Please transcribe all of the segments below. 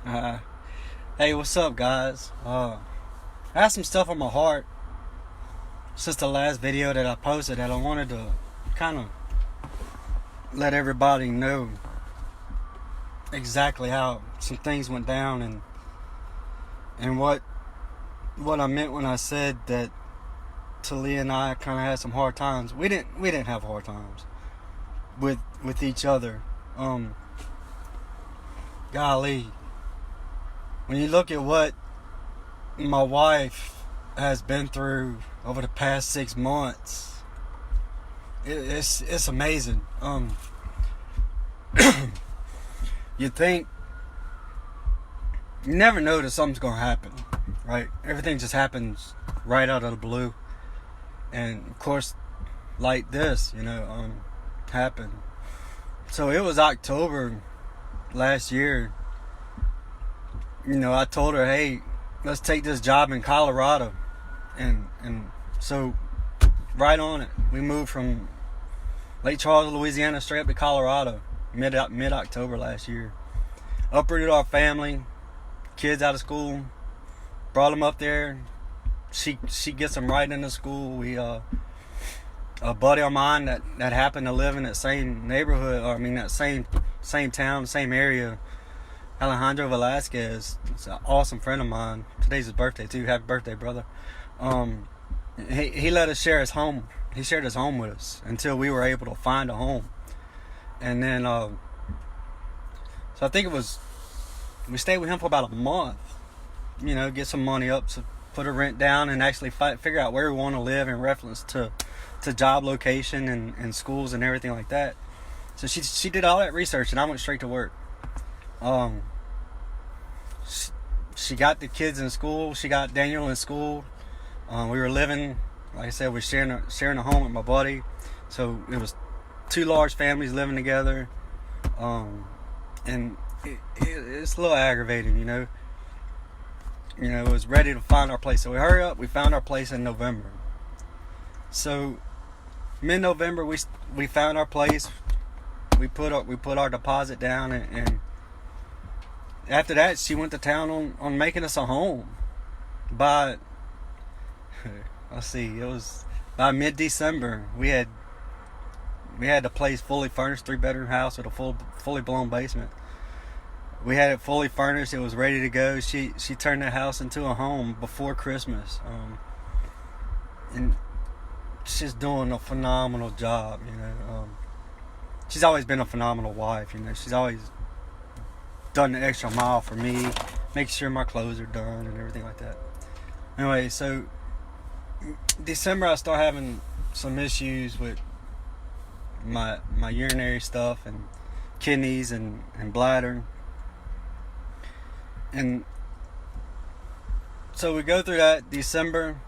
Uh, hey, what's up, guys? I have some stuff on my heart since the last video that I posted that I wanted to kind of let everybody know exactly how some things went down and what I meant when I said that Talia and I kind of had some hard times. We didn't have hard times with each other. Golly, when you look at what my wife has been through over the past 6 months, it's amazing. You think, you never know that something's gonna happen, right? Everything just happens right out of the blue, and of course, like this, happened. So it was October last year. I told her, hey, let's take this job in Colorado, and so right on it, we moved from Lake Charles, Louisiana, straight up to Colorado, mid October last year. Uprooted our family, kids out of school, brought them up there. She gets them right into school. We a buddy of mine that happened to live in that same neighborhood, that same town, same area, Alejandro Velasquez. It's an awesome friend of mine. Today's his birthday too. Happy birthday, brother. He let us share his home. He shared his home with us until we were able to find a home. And then, so I think we stayed with him for about a month. Get some money up, so put a rent down, and actually figure out where we want to live in reference to job location and schools and everything like that. So she did all that research, and I went straight to work. She got the kids in school. She got Daniel in school. We were living, like I said, we're sharing a home with my buddy. So it was 2 large families living together. And it's a little aggravating, It was ready to find our place. So we hurry up. We found our place in November. So mid-November, we found our place. We put our deposit down, and after that, she went to town on making us a home. By let's see, it was by mid-December. We had the place fully furnished, 3-bedroom house with a fully blown basement. We had it fully furnished. It was ready to go. She turned the house into a home before Christmas, and she's doing a phenomenal job. She's always been a phenomenal wife. She's always done the extra mile for me, make sure my clothes are done and everything like that. Anyway, so December I start having some issues with my urinary stuff and kidneys and bladder. And so we go through that. December,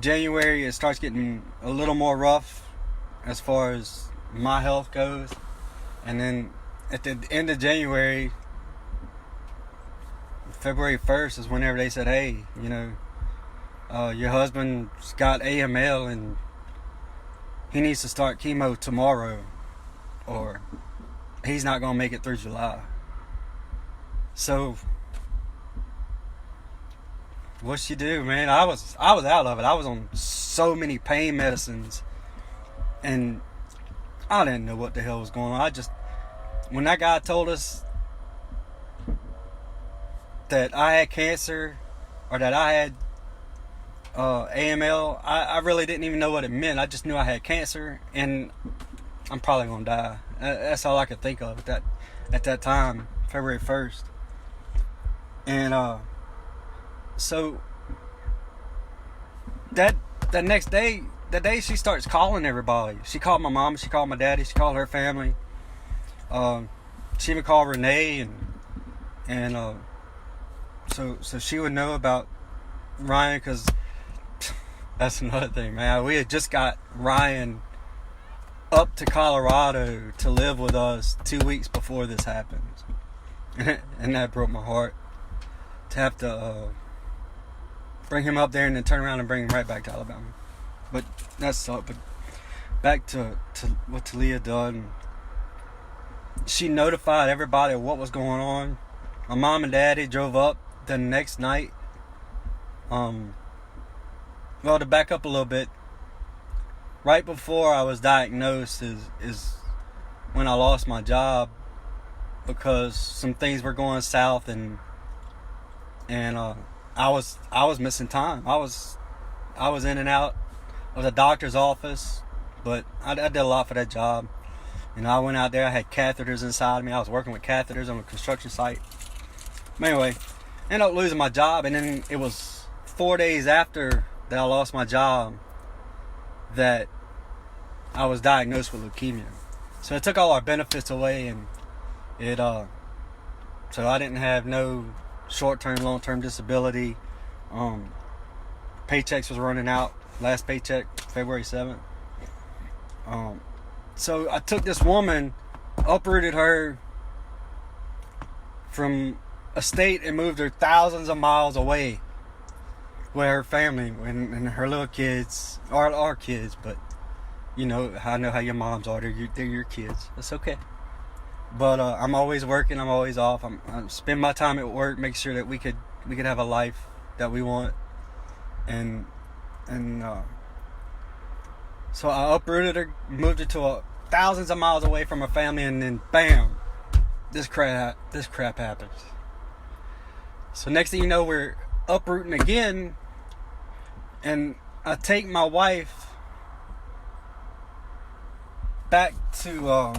January, it starts getting a little more rough as far as my health goes. And then at the end of January, February 1st is whenever they said, hey, your husband's got AML and he needs to start chemo tomorrow, or he's not going to make it through July. So what she do, man? I was out of it. I was on so many pain medicines, and I didn't know what the hell was going on. When that guy told us that I had cancer, or that I had AML, I really didn't even know what it meant. I just knew I had cancer, and I'm probably gonna die. That's all I could think of at that time, February 1st. And so that next day, the day she starts calling everybody. She called my mom, she called my daddy, she called her family. She even called Renee, and so she would know about Ryan, because that's another thing, man. We had just got Ryan up to Colorado to live with us 2 weeks before this happened, and that broke my heart to have to bring him up there and then turn around and bring him right back to Alabama. But that sucked. But back to what Talia done. She notified everybody of what was going on. my mom and daddy drove up the next night. Well, to back up a little bit, right before I was diagnosed is when I lost my job because some things were going south, and I was missing time. I was in and out of the doctor's office, but I did a lot for that job. I went out there, I had catheters inside me. I was working with catheters on a construction site. But anyway, ended up losing my job, and then it was 4 days after that I lost my job that I was diagnosed with leukemia. So it took all our benefits away, and so I didn't have no short-term, long-term disability. Paychecks was running out. Last paycheck, February 7th. So I took this woman, uprooted her from a state and moved her thousands of miles away with her family and her little kids, or our kids, but I know how your moms are. They're your kids. That's okay. But I'm always working. I'm always off. I spend my time at work, make sure that we could have a life that we want, and so I uprooted her, moved her to thousands of miles away from her family, and then bam, this crap happens. So next thing you know, we're uprooting again, and I take my wife back to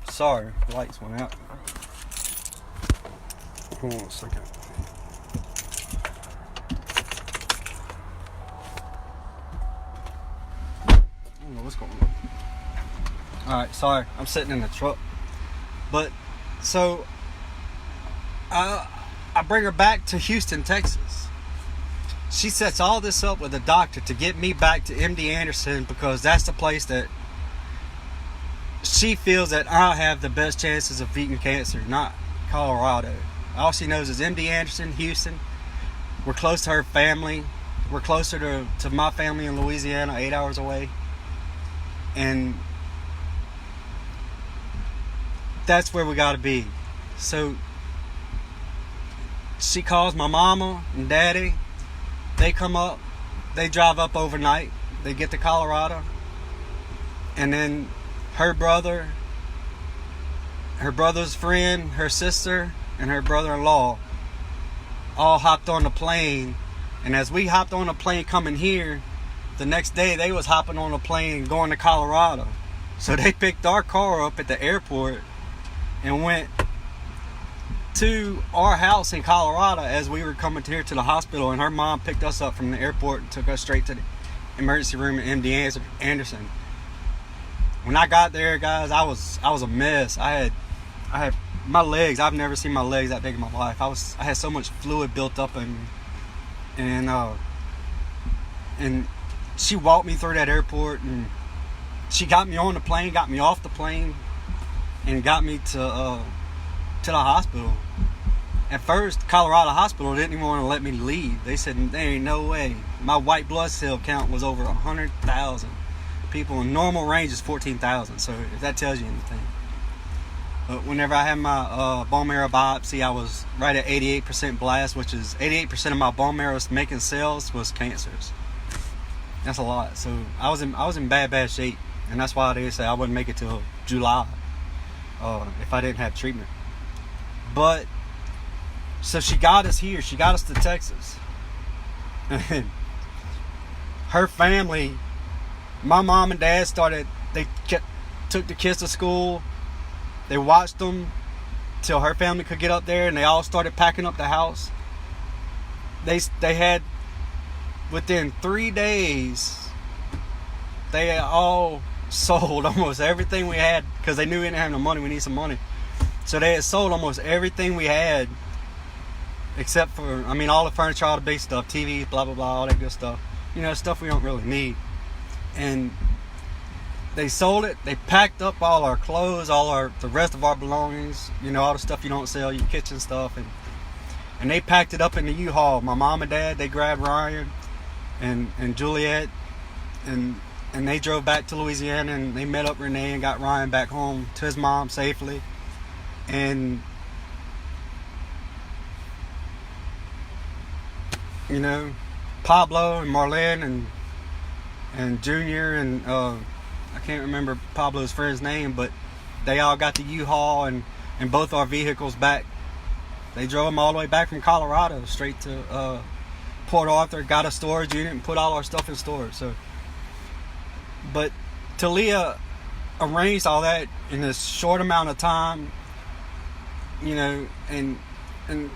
sorry, the lights went out. Hold on a second. I don't know what's going on. Alright, sorry, I'm sitting in the truck. But so I bring her back to Houston, Texas. She sets all this up with a doctor to get me back to MD Anderson, because that's the place that she feels that I have the best chances of beating cancer, not Colorado. All she knows is MD Anderson, Houston. We're close to her family. We're closer to my family in Louisiana, 8 hours away. And that's where we gotta be. So she calls my mama and daddy. They come up. They drive up overnight. They get to Colorado. And then her brother, her brother's friend, her sister, and her brother-in-law all hopped on the plane. And as we hopped on the plane coming here, the next day they was hopping on a plane going to Colorado. So they picked our car up at the airport and went to our house in Colorado as we were coming here to the hospital. And her mom picked us up from the airport and took us straight to the emergency room at MD Anderson. When I got there, guys, I was a mess. I had my legs. I've never seen my legs that big in my life. I had so much fluid built up, and she walked me through that airport, and she got me on the plane, got me off the plane, and got me to the hospital. At first, Colorado Hospital didn't even want to let me leave. They said there ain't no way. My white blood cell count was over 100,000. People in normal range is 14,000. So if that tells you anything. But whenever I had my bone marrow biopsy, I was right at 88% blast, which is 88% of my bone marrow making cells was cancers. That's a lot. So I was in bad shape, and that's why they say I wouldn't make it till July if I didn't have treatment. But so she got us here. She got us to Texas. And her family, my mom and dad took the kids to school. They watched them till her family could get up there, and they all started packing up the house. They had, within 3 days, they all sold almost everything we had, because they knew we didn't have no money. We need some money. So they had sold almost everything we had, except for, all the furniture, all the big stuff, TVs, blah, blah, blah, all that good stuff. Stuff we don't really need. And they sold it. They packed up all our clothes, the rest of our belongings, all the stuff you don't sell, your kitchen stuff. And they packed it up in the U-Haul. My mom and dad, they grabbed Ryan and Juliet, and they drove back to Louisiana, and they met up Renee and got Ryan back home to his mom safely. And you know, Pablo and Marlene and Junior and I can't remember Pablo's friend's name, but they all got the U-Haul and both our vehicles back. They drove them all the way back from Colorado straight to Port Arthur, got a storage unit and put all our stuff in storage. So, but Talia arranged all that in this short amount of time, you know, and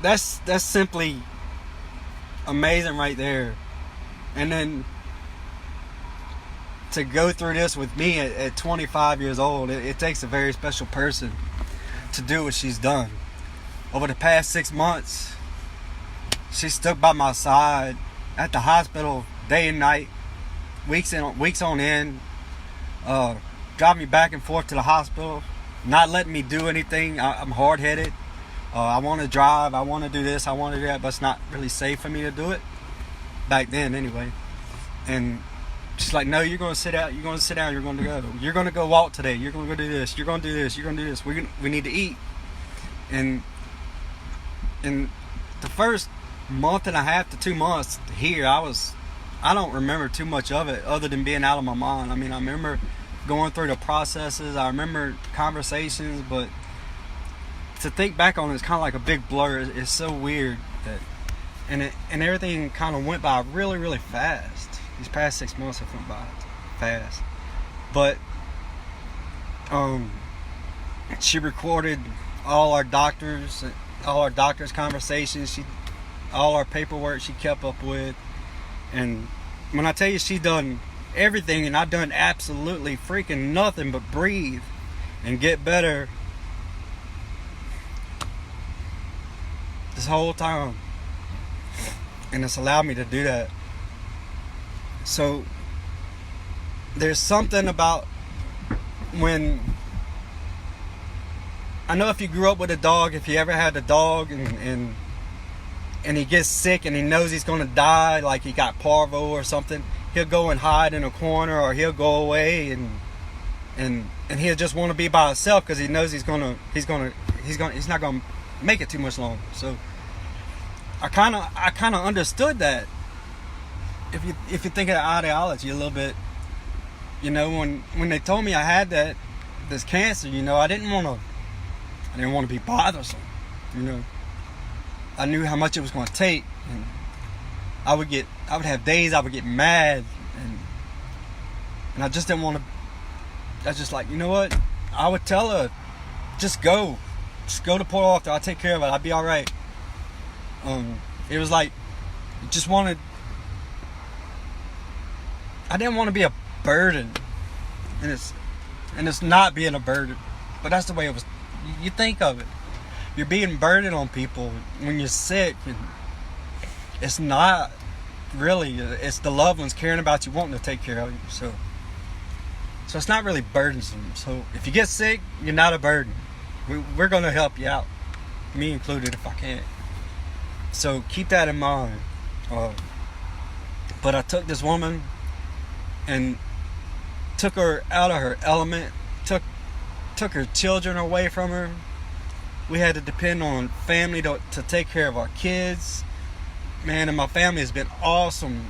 that's simply amazing right there. And then to go through this with me at 25 years old, it takes a very special person to do what she's done. Over the past 6 months, she stuck by my side at the hospital day and night, weeks on end, driving me back and forth to the hospital, not letting me do anything. I'm hard-headed. I want to drive, I want to do this, I want to do that, but it's not really safe for me to do it. Back then, anyway. And she's like, no, you're going to sit out, you're going to sit down, you're going to go. You're going to go walk today, you're going to go do this, you're going to do this, you're going to do this. We need to eat. And the first month and a half to 2 months here, I don't remember too much of it other than being out of my mind. I mean, I remember going through the processes, I remember conversations, but to think back on it, it's kind of like a big blur. It's so weird that, and everything kind of went by really, really fast. These past 6 months have went by fast. But she recorded all our doctors' conversations. All our paperwork she kept up with. And when I tell you she done everything, and I've done absolutely freaking nothing but breathe and get better this whole time. And it's allowed me to do that. So there's something about when, I know if you grew up with a dog, if you ever had a dog and he gets sick and he knows he's going to die, like he got parvo or something, he'll go and hide in a corner, or he'll go away and he'll just want to be by himself because he knows he's not going to make it too much longer. So I kind of understood that. If you think of the ideology a little bit, you know, when they told me I had this cancer, you know, I didn't want to be bothersome, you know. I knew how much it was going to take, and I would have days I would get mad, and I just didn't want to. I was just like, you know what? I would tell her, just go to Port Arthur. I'll take care of it. I'll be all right. It was like, just wanted. I didn't want to be a burden, and it's not being a burden, but that's the way it was. You think of it. You're being burdened on people when you're sick, and it's not really. It's the loved ones caring about you, wanting to take care of you. So it's not really burdensome. So if you get sick, you're not a burden. We're going to help you out, me included, if I can. So keep that in mind. But I took this woman and took her out of her element, took her children away from her. We had to depend on family to take care of our kids. Man, and my family has been awesome.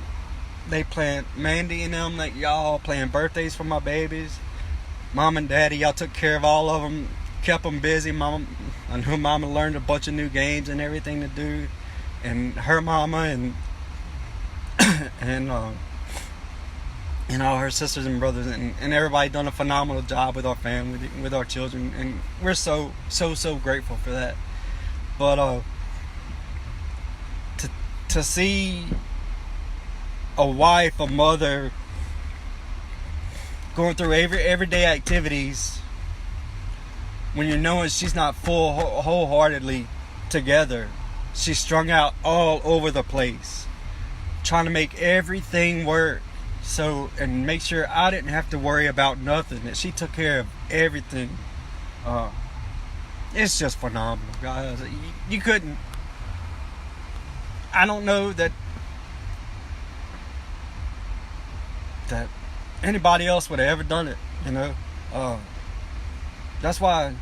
They planned, Mandy and them, like y'all playing birthdays for my babies. Mom and Daddy, y'all took care of all of them, kept them busy. I knew Mama learned a bunch of new games and everything to do. And her mama and all her sisters and brothers and everybody done a phenomenal job with our family, with our children, and we're so grateful for that. But to see a wife, a mother going through everyday activities when you're knowing she's not wholeheartedly together, she's strung out all over the place, trying to make everything work. So, and make sure I didn't have to worry about nothing, that she took care of everything. It's just phenomenal, guys. You couldn't, I don't know that anybody else would have ever done it, you know. That's why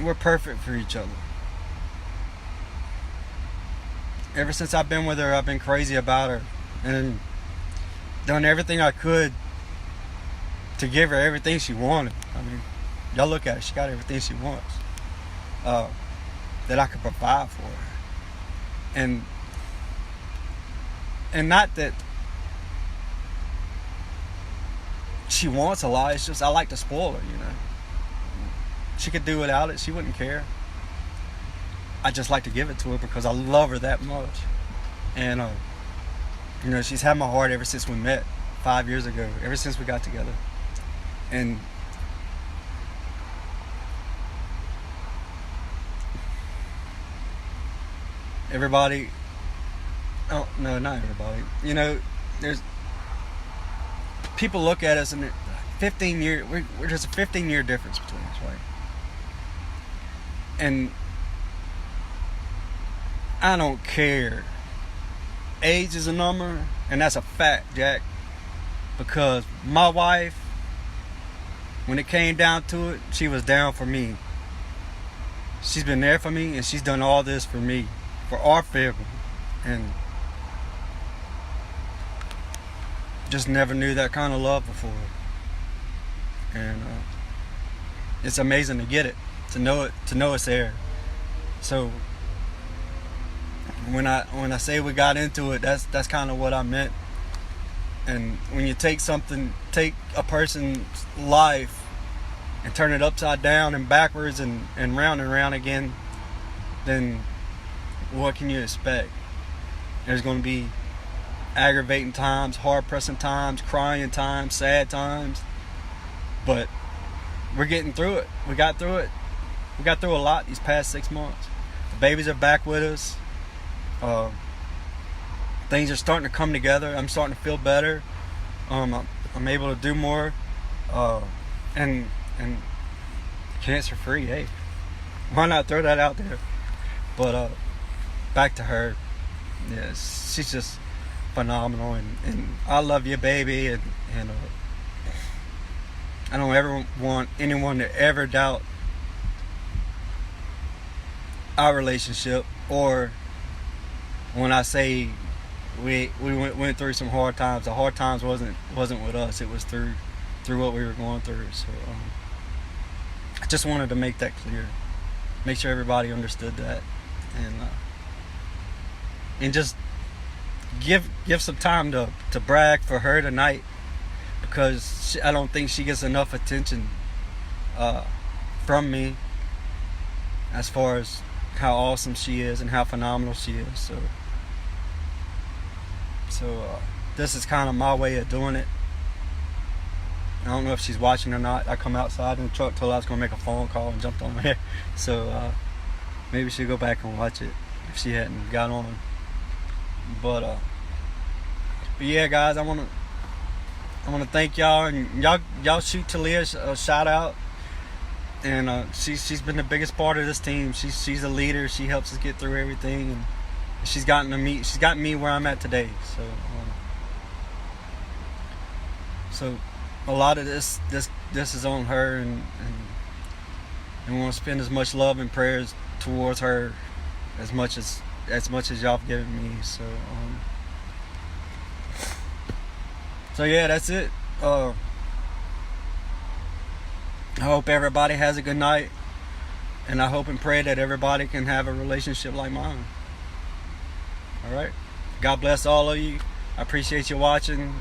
we're perfect for each other. ever since I've been with her, I've been crazy about her and done everything I could to give her everything she wanted. I mean, y'all look at her, she got everything she wants that I could provide for her. And not that she wants a lot, it's just I like to spoil her, you know. She could do without it, she wouldn't care. I just like to give it to her because I love her that much. And you know, she's had my heart ever since we met 5 years ago, ever since we got together. And everybody, oh no, not everybody, you know, there's people look at us and 15 years, there's a 15-year difference between us, right? And I don't care. Age is a number, and that's a fact, Jack. Because my wife, when it came down to it, she was down for me. She's been there for me, and she's done all this for me, for our family. And just never knew that kind of love before. And it's amazing to get it, to know it's there. So when I say we got into it, that's kind of what I meant. And when you take a person's life and turn it upside down and backwards and round again, then what can you expect? There's going to be aggravating times, hard-pressing times, crying times, sad times. But we're getting through it. We got through it. We got through a lot these past 6 months. The babies are back with us. Things are starting to come together. I'm starting to feel better. I'm able to do more. And cancer-free, hey. Why not throw that out there? But back to her. Yeah, she's just phenomenal. And I love you, baby. And I don't ever want anyone to ever doubt our relationship, or when I say we went through some hard times, the hard times wasn't with us, it was through what we were going through. So I just wanted to make that clear, make sure everybody understood that, and just give some time to brag for her tonight, because I don't think she gets enough attention from me as far as how awesome she is and how phenomenal she is. So this is kind of my way of doing it. I don't know if she's watching or not. I come outside in the truck, told her I was going to make a phone call, and jumped on her. So maybe she'll go back and watch it if she hadn't got on. But yeah, guys, I want to thank y'all, and y'all shoot Talia a shout out. And she's been the biggest part of this team. She's a leader. She helps us get through everything, and she's gotten me where I'm at today. So a lot of this is on her, and we want to spend as much love and prayers towards her as much as y'all have given me. So yeah, that's it. I hope everybody has a good night, and I hope and pray that everybody can have a relationship like mine. All right. God bless all of you. I appreciate you watching.